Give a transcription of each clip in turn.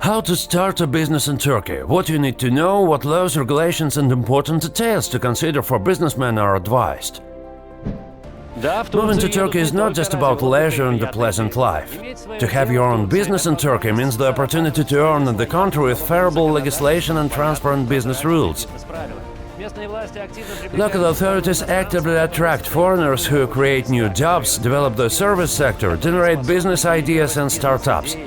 How to start a business in Turkey, what you need to know, what laws, regulations and important details to consider for businessmen are advised. Moving to Turkey is not just about leisure and a pleasant life. To have your own business in Turkey means the opportunity to earn in the country with favorable legislation and transparent business rules. Local authorities actively attract foreigners who create new jobs, develop the service sector, generate business ideas and startups.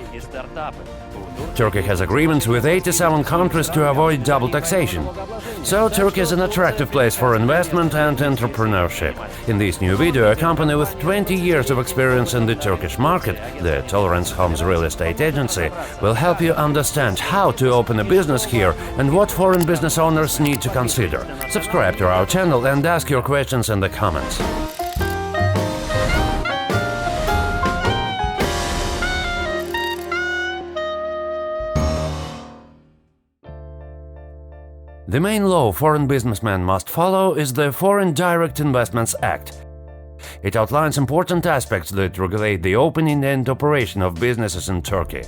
Turkey has agreements with 87 countries to avoid double taxation. So Turkey is an attractive place for investment and entrepreneurship. In this new video, a company with 20 years of experience in the Turkish market, the Tolerance Homes Real Estate Agency, will help you understand how to open a business here and what foreign business owners need to consider. Subscribe to our channel and ask your questions in the comments. The main law foreign businessmen must follow is the Foreign Direct Investments Act. It outlines important aspects that regulate the opening and operation of businesses in Turkey.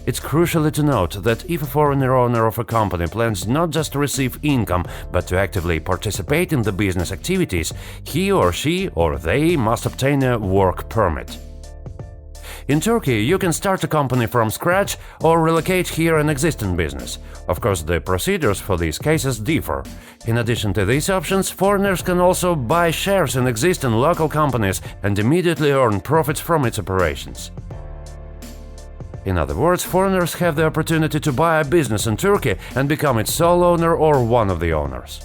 It's crucial to note that if a foreigner owner of a company plans not just to receive income, but to actively participate in the business activities, he or she or they must obtain a work permit. In Turkey, you can start a company from scratch or relocate here an existing business. Of course, the procedures for these cases differ. In addition to these options, foreigners can also buy shares in existing local companies and immediately earn profits from its operations. In other words, foreigners have the opportunity to buy a business in Turkey and become its sole owner or one of the owners.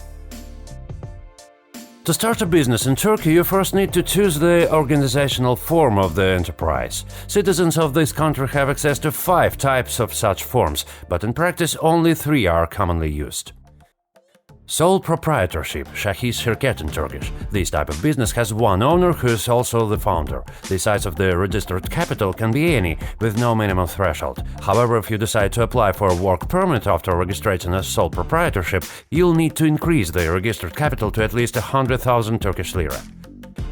To start a business in Turkey, you first need to choose the organizational form of the enterprise. Citizens of this country have access to 5 types of such forms, but in practice only 3 are commonly used. Sole proprietorship, Şahıs Şirket in Turkish. This type of business has one owner who is also the founder. The size of the registered capital can be any, with no minimum threshold. However, if you decide to apply for a work permit after registration as sole proprietorship, you'll need to increase the registered capital to at least 100,000 Turkish lira.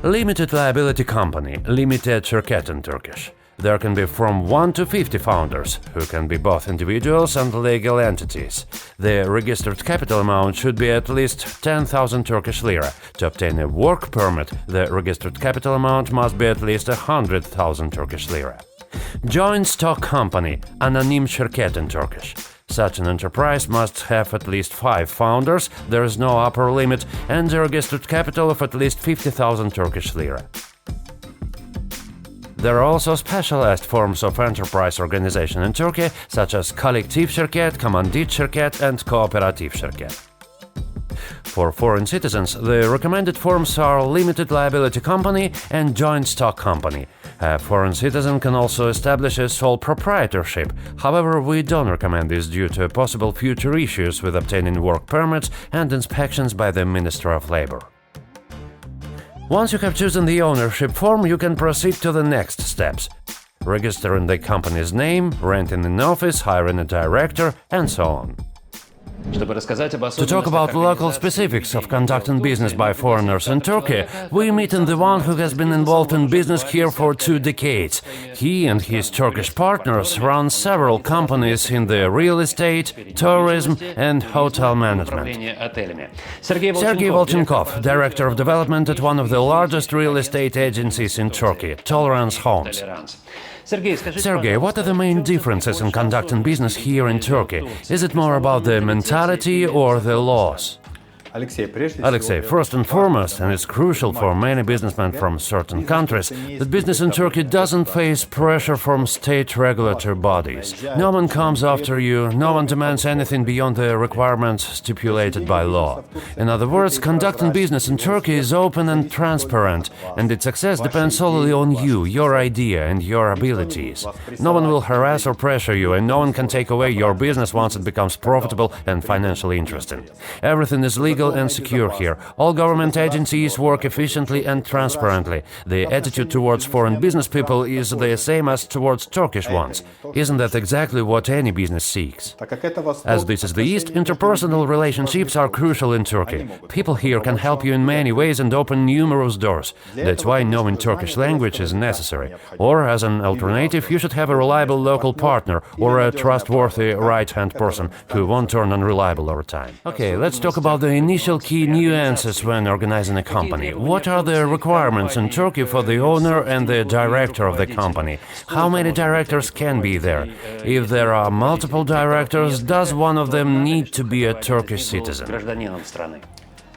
Limited liability company, Limited Şirket in Turkish. There can be from 1 to 50 founders, who can be both individuals and legal entities. The registered capital amount should be at least 10,000 Turkish lira. To obtain a work permit, the registered capital amount must be at least 100,000 Turkish lira. Joint stock company, Anonim Şirket in Turkish. Such an enterprise must have at least 5 founders, there is no upper limit, and a registered capital of at least 50,000 Turkish lira. There are also specialized forms of enterprise organization in Turkey, such as Kolektif Şirket, Komandit Şirket, and Kooperatif Şirket. For foreign citizens, the recommended forms are limited liability company and joint stock company. A foreign citizen can also establish a sole proprietorship. However, we don't recommend this due to possible future issues with obtaining work permits and inspections by the Ministry of Labor. Once you have chosen the ownership form, you can proceed to the next steps. Registering the company's name, renting an office, hiring a director, and so on. To talk about local specifics of conducting business by foreigners in Turkey, we meet in the one who has been involved in business here for 2 decades. He and his Turkish partners run several companies in the real estate, tourism and hotel management. Sergey Volchenkov, Director of Development at one of the largest real estate agencies in Turkey, Tolerance Homes. Sergey, what are the main differences in conducting business here in Turkey? Is it more about the mentality or the laws? Alexei, first and foremost, and it's crucial for many businessmen from certain countries, that business in Turkey doesn't face pressure from state regulatory bodies. No one comes after you, no one demands anything beyond the requirements stipulated by law. In other words, conducting business in Turkey is open and transparent, and its success depends solely on you, your idea and your abilities. No one will harass or pressure you, and no one can take away your business once it becomes profitable and financially interesting. Everything is legal legal and secure here. All government agencies work efficiently and transparently. The attitude towards foreign business people is the same as towards Turkish ones. Isn't that exactly what any business seeks? As this is the East, interpersonal relationships are crucial in Turkey. People here can help you in many ways and open numerous doors. That's why knowing Turkish language is necessary. Or, as an alternative, you should have a reliable local partner or a trustworthy right-hand person who won't turn unreliable over time. Okay, let's talk about the initial key nuances when organizing a company. What are the requirements in Turkey for the owner and the director of the company? How many directors can be there? If there are multiple directors, does one of them need to be a Turkish citizen?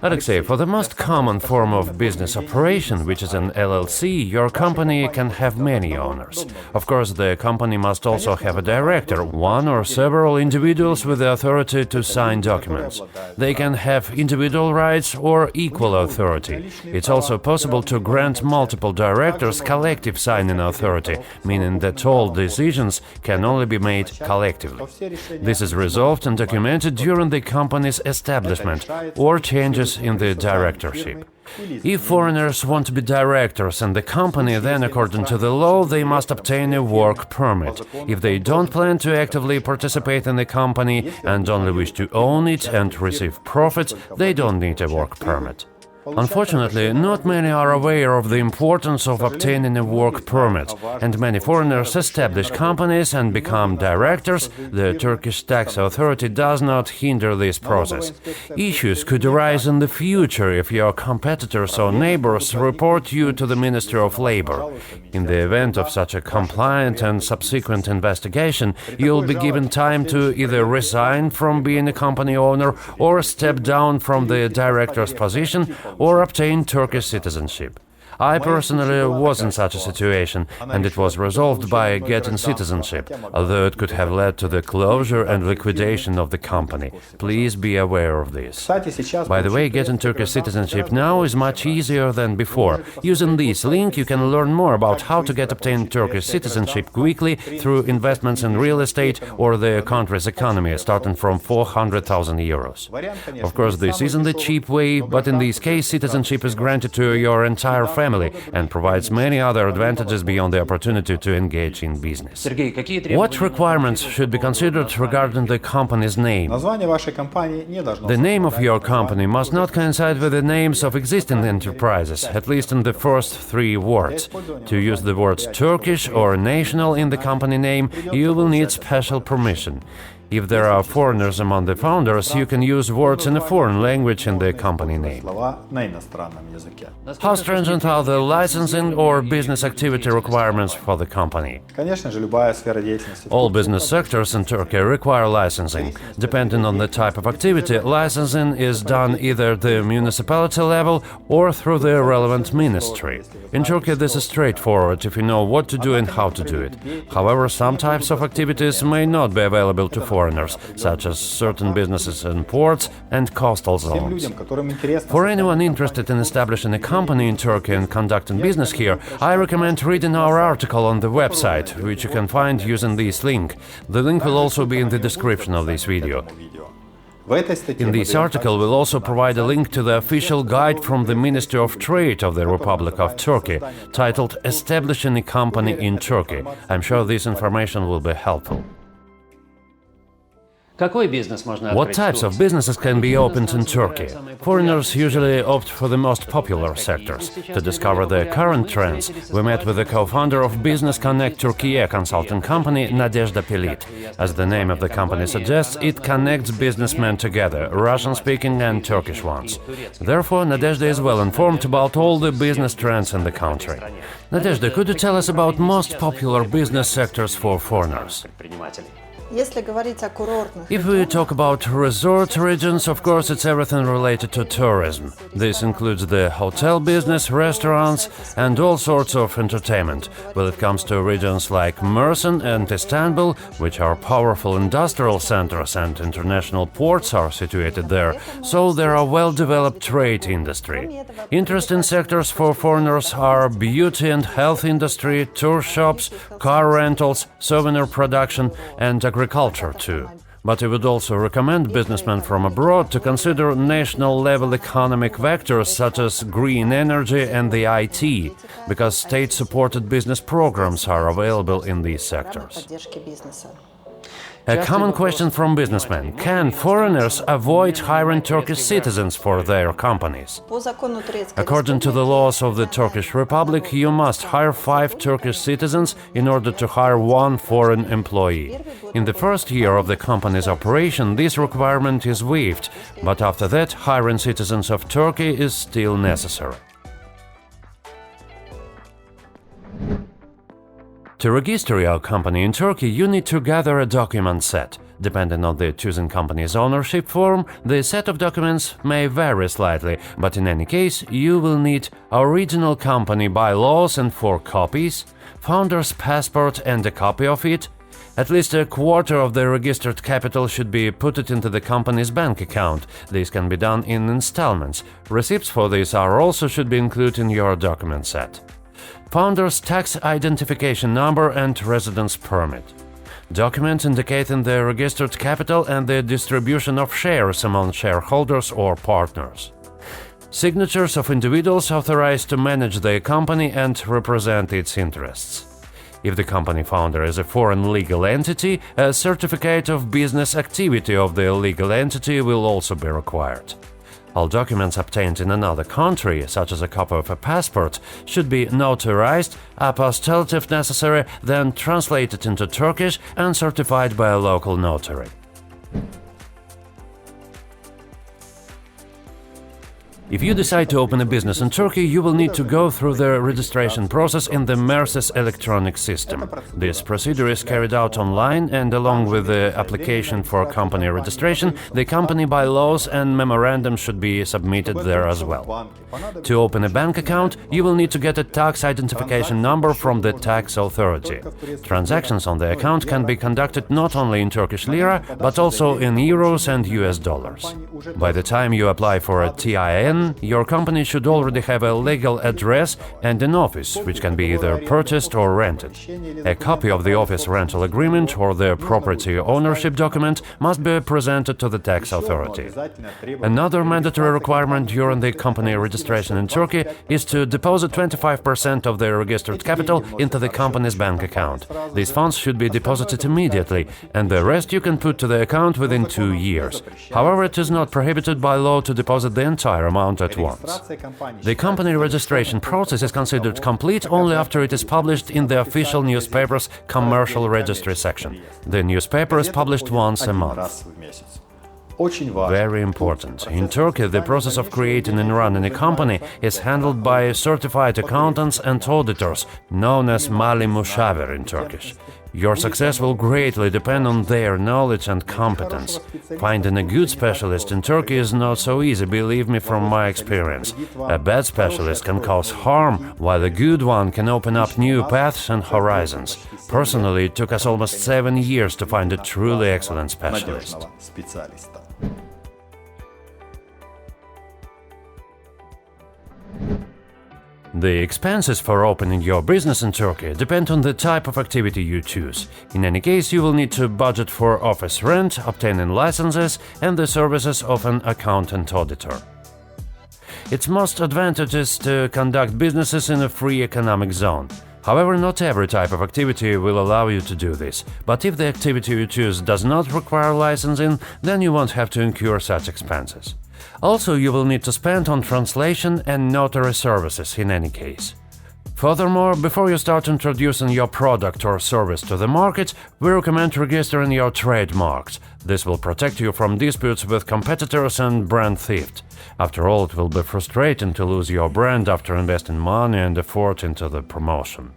Alexei, for the most common form of business operation, which is an LLC, your company can have many owners. Of course, the company must also have a director, one or several individuals with the authority to sign documents. They can have individual rights or equal authority. It's also possible to grant multiple directors collective signing authority, meaning that all decisions can only be made collectively. This is resolved and documented during the company's establishment or changes in the directorship. If foreigners want to be directors in the company, then according to the law, they must obtain a work permit. If they don't plan to actively participate in the company and only wish to own it and receive profits, they don't need a work permit. Unfortunately, not many are aware of the importance of obtaining a work permit, and many foreigners establish companies and become directors. The Turkish tax authority does not hinder this process. Issues could arise in the future if your competitors or neighbors report you to the Ministry of Labor. In the event of such a compliant and subsequent investigation, you'll be given time to either resign from being a company owner or step down from the director's position or obtain Turkish citizenship. I personally was in such a situation, and it was resolved by getting citizenship, although it could have led to the closure and liquidation of the company. Please be aware of this. By the way, getting Turkish citizenship now is much easier than before. Using this link, you can learn more about how to obtain Turkish citizenship quickly through investments in real estate or the country's economy, starting from 400,000 euros. Of course, this isn't the cheap way, but in this case, citizenship is granted to your entire family and provides many other advantages beyond the opportunity to engage in business. What requirements should be considered regarding the company's name? The name of your company must not coincide with the names of existing enterprises, at least in the first three words. To use the words Turkish or national in the company name, you will need special permission. If there are foreigners among the founders, you can use words in a foreign language in the company name. How stringent are the licensing or business activity requirements for the company? All business sectors in Turkey require licensing. Depending on the type of activity, licensing is done either at the municipality level or through the relevant ministry. In Turkey, this is straightforward if you know what to do and how to do it. However, some types of activities may not be available to foreigners, such as certain businesses in ports and coastal zones. For anyone interested in establishing a company in Turkey and conducting business here, I recommend reading our article on the website, which you can find using this link. The link will also be in the description of this video. In this article, we'll also provide a link to the official guide from the Ministry of Trade of the Republic of Turkey, titled Establishing a Company in Turkey. I'm sure this information will be helpful. What types of businesses can be opened in Turkey? Foreigners usually opt for the most popular sectors. To discover the current trends, we met with the co-founder of Business Connect Türkiye consulting company, Nadezhda Pelit. As the name of the company suggests, it connects businessmen together, Russian-speaking and Turkish ones. Therefore, Nadezhda is well informed about all the business trends in the country. Nadezhda, could you tell us about most popular business sectors for foreigners? If we talk about resort regions, of course, it's everything related to tourism. This includes the hotel business, restaurants, and all sorts of entertainment. When it comes to regions like Mersin and Istanbul, which are powerful industrial centers and international ports are situated there, so there are well-developed trade industry. Interesting sectors for foreigners are beauty and health industry, tour shops, car rentals, souvenir production, and agriculture too. but I would also recommend businessmen from abroad to consider national-level economic vectors such as green energy and the IT, because state-supported business programs are available in these sectors. A common question from businessmen: can foreigners avoid hiring Turkish citizens for their companies? According to the laws of the Turkish Republic, you must hire 5 Turkish citizens in order to hire 1 foreign employee. In the first year of the company's operation, this requirement is waived, but after that, hiring citizens of Turkey is still necessary. To register your company in Turkey, you need to gather a document set. Depending on the chosen company's ownership form, the set of documents may vary slightly, but in any case, you will need original company bylaws and 4 copies, founder's passport and a copy of it. At least a quarter of the registered capital should be put into the company's bank account. This can be done in installments. Receipts for this also should be included in your document set. Founder's tax identification number and residence permit. Documents indicating the registered capital and the distribution of shares among shareholders or partners. Signatures of individuals authorized to manage the company and represent its interests. If the company founder is a foreign legal entity, a certificate of business activity of the legal entity will also be required. All documents obtained in another country, such as a copy of a passport, should be notarized, apostilled if necessary, then translated into Turkish and certified by a local notary. If you decide to open a business in Turkey, you will need to go through the registration process in the MERSIS electronic system. This procedure is carried out online, and along with the application for company registration, the company bylaws and memorandum should be submitted there as well. To open a bank account, you will need to get a tax identification number from the tax authority. Transactions on the account can be conducted not only in Turkish lira, but also in euros and US dollars. By the time you apply for a TIN, your company should already have a legal address and an office, which can be either purchased or rented. A copy of the office rental agreement or the property ownership document must be presented to the tax authority. Another mandatory requirement during the company registration in Turkey is to deposit 25% of the registered capital into the company's bank account. These funds should be deposited immediately, and the rest you can put to the account within 2 years. However, it is not prohibited by law to deposit the entire amount at once. The company registration process is considered complete only after it is published in the official newspaper's commercial registry section. The newspaper is published once a month. Very important. In Turkey, the process of creating and running a company is handled by certified accountants and auditors, known as Mali Mushaver in Turkish. Your success will greatly depend on their knowledge and competence. Finding a good specialist in Turkey is not so easy, believe me from my experience. A bad specialist can cause harm, while a good one can open up new paths and horizons. Personally, it took us almost 7 years to find a truly excellent specialist. The expenses for opening your business in Turkey depend on the type of activity you choose. In any case, you will need to budget for office rent, obtaining licenses, and the services of an accountant auditor. It's most advantageous to conduct businesses in a free economic zone. However, not every type of activity will allow you to do this, but if the activity you choose does not require licensing, then you won't have to incur such expenses. Also, you will need to spend on translation and notary services in any case. Furthermore, before you start introducing your product or service to the market, we recommend registering your trademarks. This will protect you from disputes with competitors and brand theft. After all, it will be frustrating to lose your brand after investing money and effort into the promotion.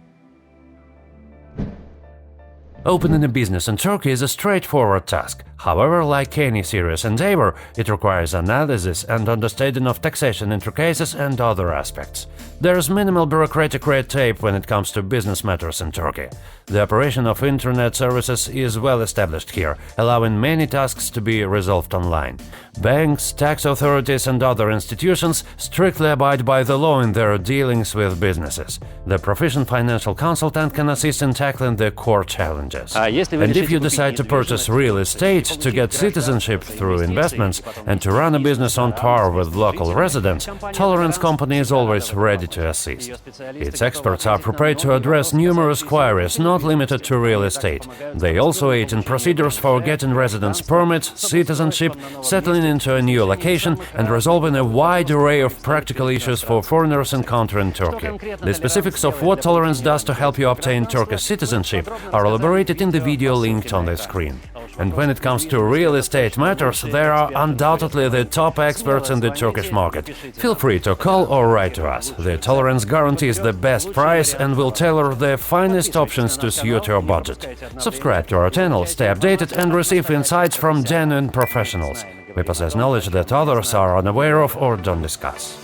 Opening a business in Turkey is a straightforward task. However, like any serious endeavor, it requires analysis and understanding of taxation intricacies and other aspects. There is minimal bureaucratic red tape when it comes to business matters in Turkey. The operation of internet services is well established here, allowing many tasks to be resolved online. Banks, tax authorities and other institutions strictly abide by the law in their dealings with businesses. The proficient financial consultant can assist in tackling the core challenges. And if you decide to purchase real estate, to get citizenship through investments and to run a business on par with local residents, Tolerance company is always ready to assist. Its experts are prepared to address numerous queries not limited to real estate. They also aid in procedures for getting residence permits, citizenship, settling into a new location and resolving a wide array of practical issues for foreigners encountering Turkey. The specifics of what Tolerance does to help you obtain Turkish citizenship are elaborated in the video linked on the screen. And when it comes to real estate matters, there are undoubtedly the top experts in the Turkish market. Feel free to call or write to us. The Tolerance guarantees the best price and will tailor the finest options to suit your budget. Subscribe to our channel, stay updated and receive insights from genuine professionals. We possess knowledge that others are unaware of or don't discuss.